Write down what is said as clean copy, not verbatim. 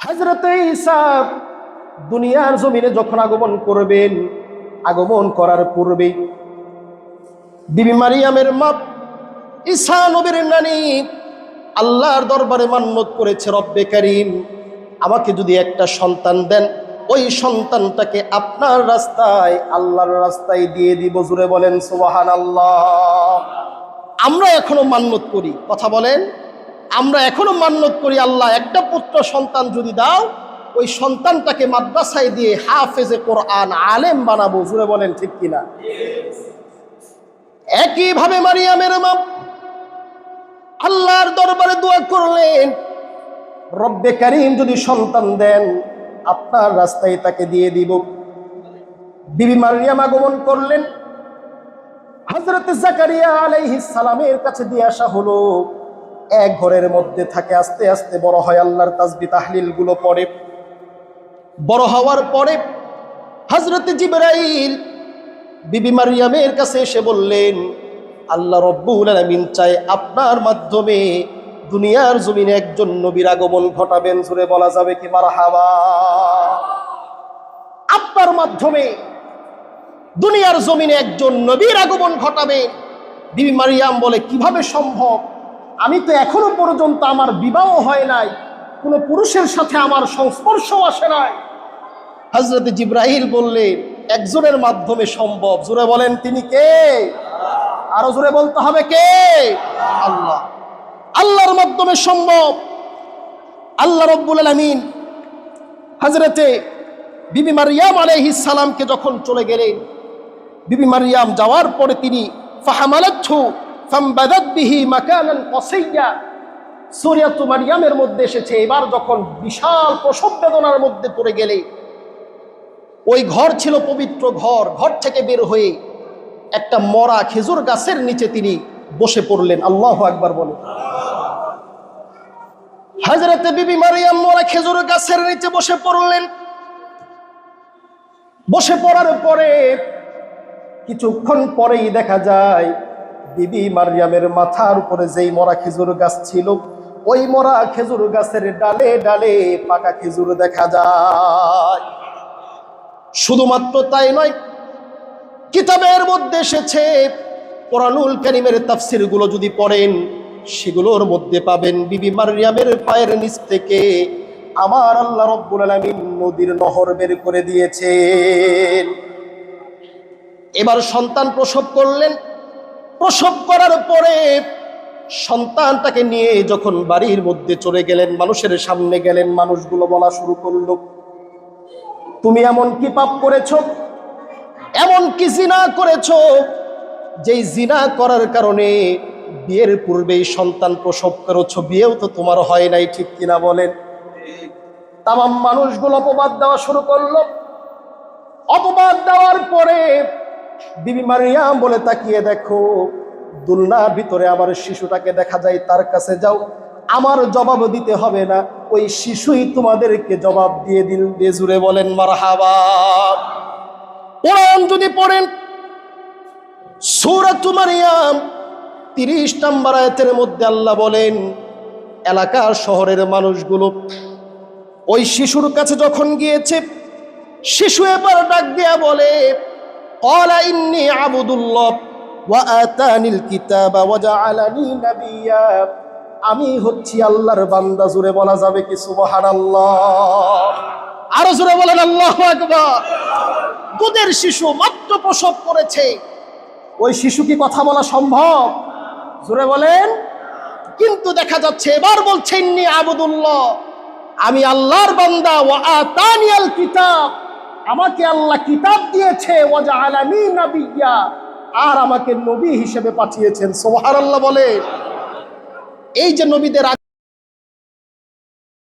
হযরত ঈসা দুনিয়ার জমিনে যখন আগমন করবেন, আগমন করার পূর্বে বিবি মারিয়ামের মা ঈসা নবীর নানী আল্লাহর দরবারে মান্নত করেছে, রব্বে কারীম আমাকে যদি একটা সন্তান দেন, ওই সন্তানটাকে আপনার রাস্তায়, আল্লাহর রাস্তায় দিয়ে দিব। জুড়ে বলেন সুবহানাল্লাহ। আমরা এখনো মান্নত করি, কথা বলেন, আমরা এখনো মান্নত করি, আল্লাহ একটা পুত্র সন্তান যদি দাও, ওই সন্তানটাকে মাদ্রাসায় দিয়ে হাফেজে কোরআন আলেম বানাবো। জুড়ে বলেন ঠিক কিনা? একইভাবে মারিয়ামের মা আল্লাহর দরবারে দোয়া করলেন, রব্বে কারীম যদি সন্তান দেন, আপনার রাস্তায় তাকে দিয়ে দিব। বিবি মারিয়াম আগমন করলেন, হযরত জাকারিয়া আলাইহিস সালামের কাছে দিয়ে আসা হলো। এক ঘরের মধ্যে থাকে, আস্তে আস্তে বড় হয়, আল্লাহর তাসবিহ তাহলিল গুলো পড়ে। বড় হওয়ার পরে হযরত জিবরাইল বিবি মারিয়ামের কাছে এসে বললেন, আল্লাহ রব্বুল আলামিন চায় আপনার মাধ্যমে দুনিয়ার জমিনে একজন নবীর আগমন ঘটাবেন। জুড়ে বলা যাবে কি মারহাবা? আপনার মাধ্যমে দুনিয়ার জমিনে একজন নবীর আগমন ঘটাবে। বিবি মারিয়াম বলে, কিভাবে সম্ভব? আমি তো এখনো পর্যন্ত আমার বিবাহ হয় নাই, কোনো পুরুষের সাথে আমার সংস্পর্শ আসে নাই। হযরত জিবরাইল বললেন, একজনের মাধ্যমে সম্ভব। জোরে বলেন তিনি কে? আরো জোরে বলতে হবে কে? আল্লাহ। আল্লাহর মাধ্যমে সম্ভব। আল্লাহ রাব্বুল আলামিন হযরতে বিবি মারিয়াম আলাইহিস সালামকে যখন চলে গেলেন, বিবি মারিয়াম যাওয়ার পরে তিনি ফাহামালাতহু ফামবাদাত বিহি মাকানান কসিয়্যা, সূরাতু মারিয়ামের মধ্যে এসেছে। এবার যখন বিশাল প্রসব বেদনার মধ্যে পড়ে গেলে, ওই ঘর ছিল পবিত্র ঘর, ঘর থেকে বের হয়ে একটা মরা খেজুর গাছের নিচে তিনি বসে পড়লেন। আল্লাহু আকবার বলে। হযরতে বিবি মারিয়াম মরা খেজুর গাছের নিচে বসে পড়লেন। বসে পড়ার পরে কিছুক্ষণ পরেই দেখা যায় বিবি মারিয়ামের মাথার উপরে যেই মরা খেজুর গাছ ছিল, ওই মরা খেজুর গাছের ডালে ডালে পাকা খেজুর দেখা যায়। শুধুমাত্র তাই নয়, কিতাবের মধ্যে এসেছে, কোরআনুল কারীমের তাফসীর গুলো যদি পড়েন, সেগুলোর মধ্যে পাবেন বিবি মারিয়ামের পায়ের নিচ থেকে আমার আল্লাহ রব্বুল আলামিন নদীর নহর বের করে দিয়েছেন। এবার সন্তান প্রসব করলেন। প্রসব করার পরে সন্তানটাকে নিয়ে যখন বাড়ির মধ্যে চলে গেলেন, মানুষের সামনে গেলেন, মানুষগুলো বলা শুরু করলো, তুমি এমন কি পাপ করেছো, এমন কি জিনা করেছো, যেই জিনা করার কারণে বিয়ের পূর্বেই সন্তান প্রসব করেছো, বিয়েও তো তোমার হয় নাই, ঠিক কিনা বলেন? তামাম মানুষগুলো অপবাদ দেওয়া শুরু করলো। অপবাদ দেওয়ার পরে বিবি মারিয়াম বলে, তাকিয়ে দেখো, দুলনার ভিতরে আমার শিশুটাকে দেখা যায়, তার কাছে যাও, আমার জবাব দিতে হবে না, ওই শিশুই তোমাদেরকে জবাব দিয়ে দিল। জুড়ে বলেন মারহাবা। কোরআন যদি পড়েন, সূরাতু মারিয়াম 30 নম্বর আয়াতের মধ্যে আল্লাহ বলেন, এলাকার শহরের মানুষগুলো ওই শিশুর কাছে যখন গিয়েছে, শিশু এবার ডাক দিয়া বলে, ক্বালা ইন্নী আবুদুল্লাহ ওয়া আতানিল কিতাবা ওয়া জাআলানি নাবিয়্যা, আমি হচ্ছি আল্লাহর বান্দা। জোরে বলা যাবে কি সুবহানাল্লাহ? আরো জোরে বলেন আল্লাহু আকবার। দুধের শিশু মাত্র প্রসব করেছে, ওই শিশু কি কথা বলা সম্ভব? জোরে বলেন। কিন্তু দেখা যাচ্ছে এবার বলছে, ইন্নী আবুদুল্লাহ, আমি আল্লাহর বান্দা, ওয়া আতানিয়াল কিতাব, আমাকে আল্লাহ কিতাব দিয়েছে, ওয়া জাআলানি নাবিয়্যা, আর আমাকে নবী হিসেবে পাঠিয়েছেন। সুবহানাল্লাহ বলে। এই যে নবীদের